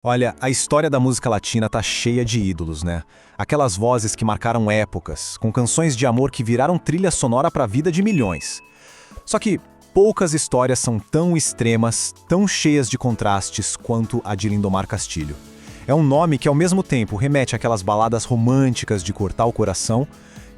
Olha, a história da música latina tá cheia de ídolos, né? Aquelas vozes que marcaram épocas, com canções de amor que viraram trilha sonora para a vida de milhões. Só que poucas histórias são tão extremas, tão cheias de contrastes quanto a de Lindomar Castilho. É um nome que ao mesmo tempo remete àquelas baladas românticas de cortar o coração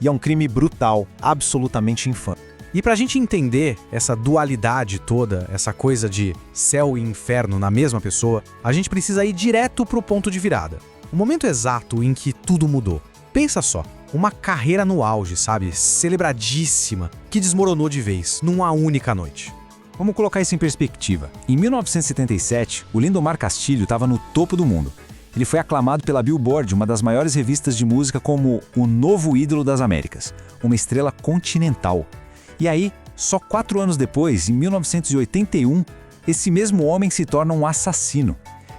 e a um crime brutal, absolutamente infame. E pra gente entender essa dualidade toda, essa coisa de céu e inferno na mesma pessoa, a gente precisa ir direto pro ponto de virada. O momento exato em que tudo mudou. Pensa só, uma carreira no auge, sabe? Celebradíssima, que desmoronou de vez, numa única noite. Vamos colocar isso em perspectiva. Em 1977, o Lindomar Castilho estava no topo do mundo. Ele foi aclamado pela Billboard, uma das maiores revistas de música, como o novo ídolo das Américas, uma estrela continental. E aí, só 4 anos depois, em 1981, esse mesmo homem se torna um assassino.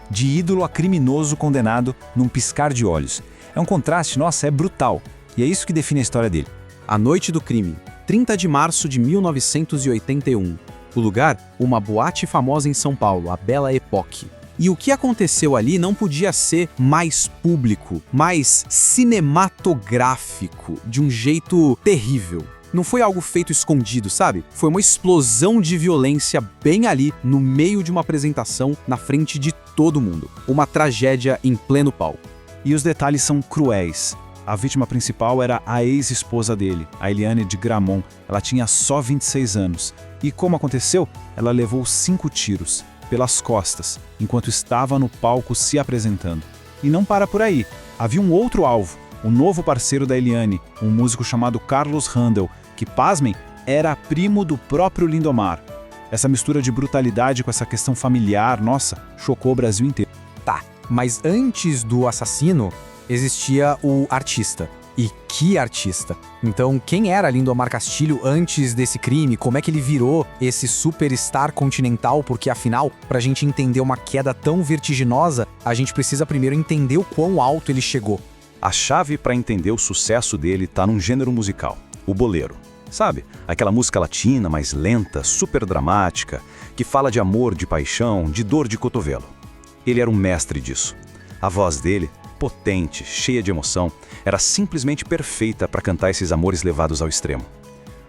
De ídolo a criminoso condenado num piscar de olhos. É um contraste, nossa, é brutal. E é isso que define a história dele. A noite do crime, 30 de março de 1981. O lugar, uma boate famosa em São Paulo, a Belle Époque. E o que aconteceu ali não podia ser mais público, mais cinematográfico, de um jeito terrível. Não foi algo feito escondido, sabe? Foi uma explosão de violência bem ali, no meio de uma apresentação, na frente de todo mundo. Uma tragédia em pleno palco. E os detalhes são cruéis. A vítima principal era a ex-esposa dele, a Eliane de Gramont. Ela tinha só 26 anos. E como aconteceu? Ela levou 5 tiros, pelas costas, enquanto estava no palco se apresentando. E não para por aí. Havia um outro alvo, o novo parceiro da Eliane, um músico chamado Carlos Handel, que, pasmem, era primo do próprio Lindomar. Essa mistura de brutalidade com essa questão familiar, nossa, chocou o Brasil inteiro. Tá, mas antes do assassino, existia o artista. E que artista! Então, quem era Lindomar Castilho antes desse crime? Como é que ele virou esse superstar continental? Porque, afinal, pra gente entender uma queda tão vertiginosa, a gente precisa primeiro entender o quão alto ele chegou. A chave para entender o sucesso dele tá num gênero musical, o bolero. Sabe? Aquela música latina mais lenta, super dramática, que fala de amor, de paixão, de dor de cotovelo. Ele era um mestre disso. A voz dele, potente, cheia de emoção, era simplesmente perfeita para cantar esses amores levados ao extremo.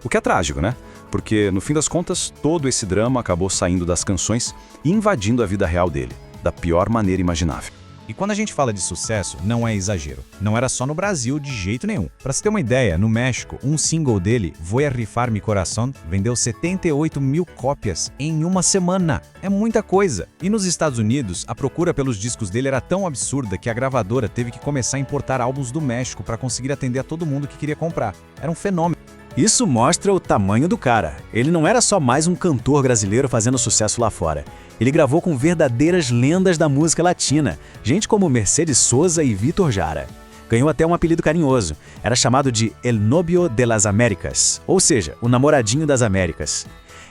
O que é trágico, né? Porque, no fim das contas, todo esse drama acabou saindo das canções e invadindo a vida real dele, da pior maneira imaginável. E quando a gente fala de sucesso, não é exagero. Não era só no Brasil de jeito nenhum. Pra você ter uma ideia, no México, um single dele, Voy a rifar mi corazón, vendeu 78 mil cópias em uma semana. É muita coisa. E nos Estados Unidos, a procura pelos discos dele era tão absurda que a gravadora teve que começar a importar álbuns do México para conseguir atender a todo mundo que queria comprar. Era um fenômeno. Isso mostra o tamanho do cara. Ele não era só mais um cantor brasileiro fazendo sucesso lá fora. Ele gravou com verdadeiras lendas da música latina, gente como Mercedes Sosa e Vítor Jara. Ganhou até um apelido carinhoso. Era chamado de El Novio de las Américas, ou seja, o namoradinho das Américas.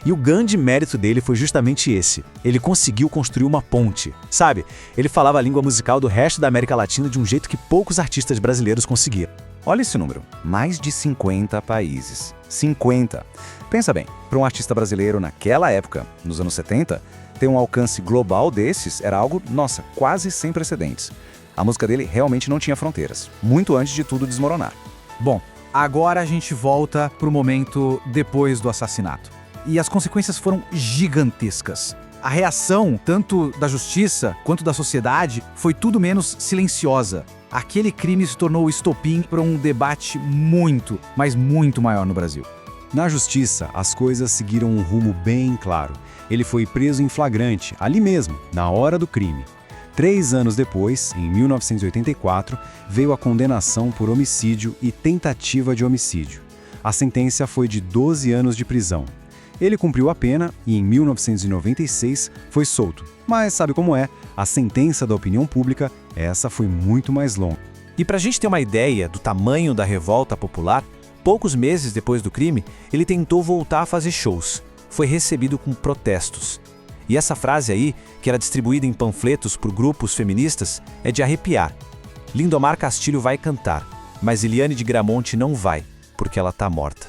E o grande mérito dele foi justamente esse. Ele conseguiu construir uma ponte. Sabe, ele falava a língua musical do resto da América Latina de um jeito que poucos artistas brasileiros conseguiram. Olha esse número, mais de 50 países. 50! Pensa bem, para um artista brasileiro naquela época, nos anos 70, ter um alcance global desses era algo, nossa, quase sem precedentes. A música dele realmente não tinha fronteiras, muito antes de tudo desmoronar. Bom, agora a gente volta pro momento depois do assassinato. E as consequências foram gigantescas. A reação, tanto da justiça quanto da sociedade, foi tudo menos silenciosa. Aquele crime se tornou o estopim para um debate muito, mas muito maior no Brasil. Na justiça, as coisas seguiram um rumo bem claro. Ele foi preso em flagrante, ali mesmo, na hora do crime. 3 anos depois, em 1984, veio a condenação por homicídio e tentativa de homicídio. A sentença foi de 12 anos de prisão. Ele cumpriu a pena e, em 1996, foi solto. Mas sabe como é? A sentença da opinião pública, essa foi muito mais longa. E pra gente ter uma ideia do tamanho da revolta popular, poucos meses depois do crime, ele tentou voltar a fazer shows. Foi recebido com protestos. E essa frase aí, que era distribuída em panfletos por grupos feministas, é de arrepiar. Lindomar Castilho vai cantar, mas Eliane de Gramont não vai, porque ela tá morta.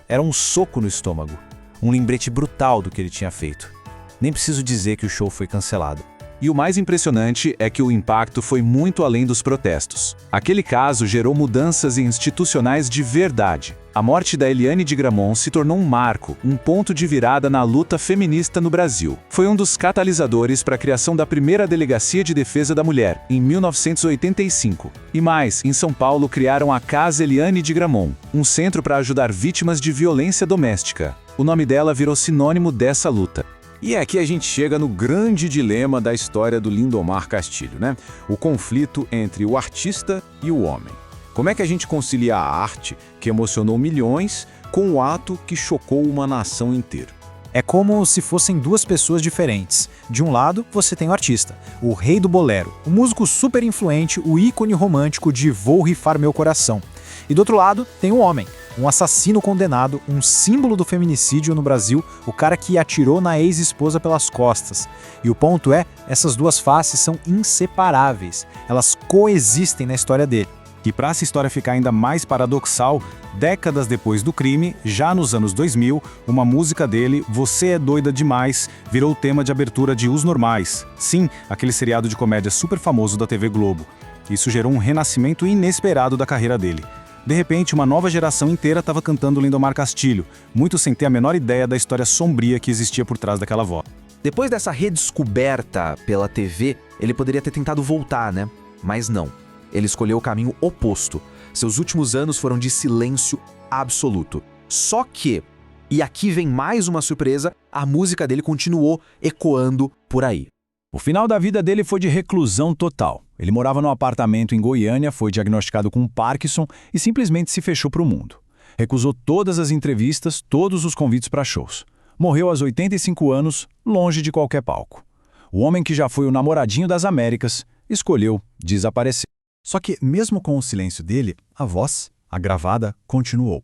Era um soco no estômago. Um lembrete brutal do que ele tinha feito. Nem preciso dizer que o show foi cancelado. E o mais impressionante é que o impacto foi muito além dos protestos. Aquele caso gerou mudanças institucionais de verdade. A morte da Eliane de Gramont se tornou um marco, um ponto de virada na luta feminista no Brasil. Foi um dos catalisadores para a criação da primeira Delegacia de Defesa da Mulher, em 1985. E mais, em São Paulo criaram a Casa Eliane de Gramont, um centro para ajudar vítimas de violência doméstica. O nome dela virou sinônimo dessa luta. E aqui a gente chega no grande dilema da história do Lindomar Castilho, né? O conflito entre o artista e o homem. Como é que a gente concilia a arte, que emocionou milhões, com o ato que chocou uma nação inteira? É como se fossem duas pessoas diferentes. De um lado, você tem o artista, o rei do bolero, o músico super influente, o ícone romântico de Vou Rifar Meu Coração. E do outro lado, tem o homem, um assassino condenado, um símbolo do feminicídio no Brasil, o cara que atirou na ex-esposa pelas costas. E o ponto é, essas duas faces são inseparáveis, elas coexistem na história dele. E para essa história ficar ainda mais paradoxal, décadas depois do crime, já nos anos 2000, uma música dele, Você é Doida Demais, virou o tema de abertura de Os Normais. Sim, aquele seriado de comédia super famoso da TV Globo. Isso gerou um renascimento inesperado da carreira dele. De repente, uma nova geração inteira estava cantando Lindomar Castilho, muito sem ter a menor ideia da história sombria que existia por trás daquela voz. Depois dessa redescoberta pela TV, ele poderia ter tentado voltar, né? Mas não. Ele escolheu o caminho oposto. Seus últimos anos foram de silêncio absoluto. Só que, e aqui vem mais uma surpresa, a música dele continuou ecoando por aí. O final da vida dele foi de reclusão total. Ele morava num apartamento em Goiânia, foi diagnosticado com Parkinson e simplesmente se fechou para o mundo. Recusou todas as entrevistas, todos os convites para shows. Morreu aos 85 anos, longe de qualquer palco. O homem que já foi o namoradinho das Américas escolheu desaparecer. Só que, mesmo com o silêncio dele, a voz, a gravada, continuou.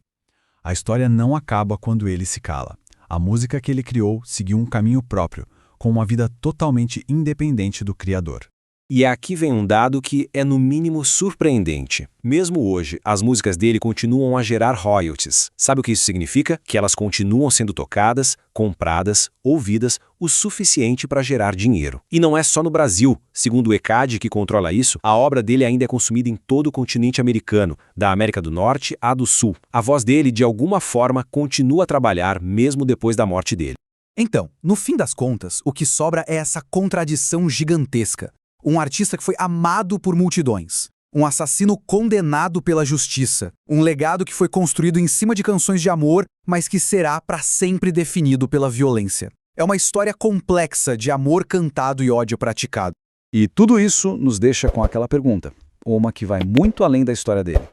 A história não acaba quando ele se cala. A música que ele criou seguiu um caminho próprio, com uma vida totalmente independente do criador. E aqui vem um dado que é no mínimo surpreendente. Mesmo hoje, as músicas dele continuam a gerar royalties. Sabe o que isso significa? Que elas continuam sendo tocadas, compradas, ouvidas o suficiente para gerar dinheiro. E não é só no Brasil. Segundo o ECAD, que controla isso, a obra dele ainda é consumida em todo o continente americano, da América do Norte à do Sul. A voz dele, de alguma forma, continua a trabalhar mesmo depois da morte dele. Então, no fim das contas, o que sobra é essa contradição gigantesca. Um artista que foi amado por multidões. Um assassino condenado pela justiça. Um legado que foi construído em cima de canções de amor, mas que será para sempre definido pela violência. É uma história complexa de amor cantado e ódio praticado. E tudo isso nos deixa com aquela pergunta, uma que vai muito além da história dele.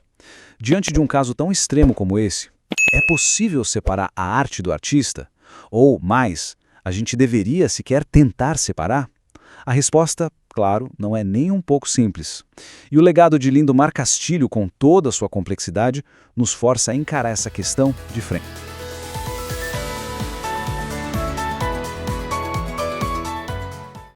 Diante de um caso tão extremo como esse, é possível separar a arte do artista? Ou, mais, a gente deveria sequer tentar separar? A resposta, claro, não é nem um pouco simples. E o legado de Lindomar Castilho, com toda a sua complexidade, nos força a encarar essa questão de frente.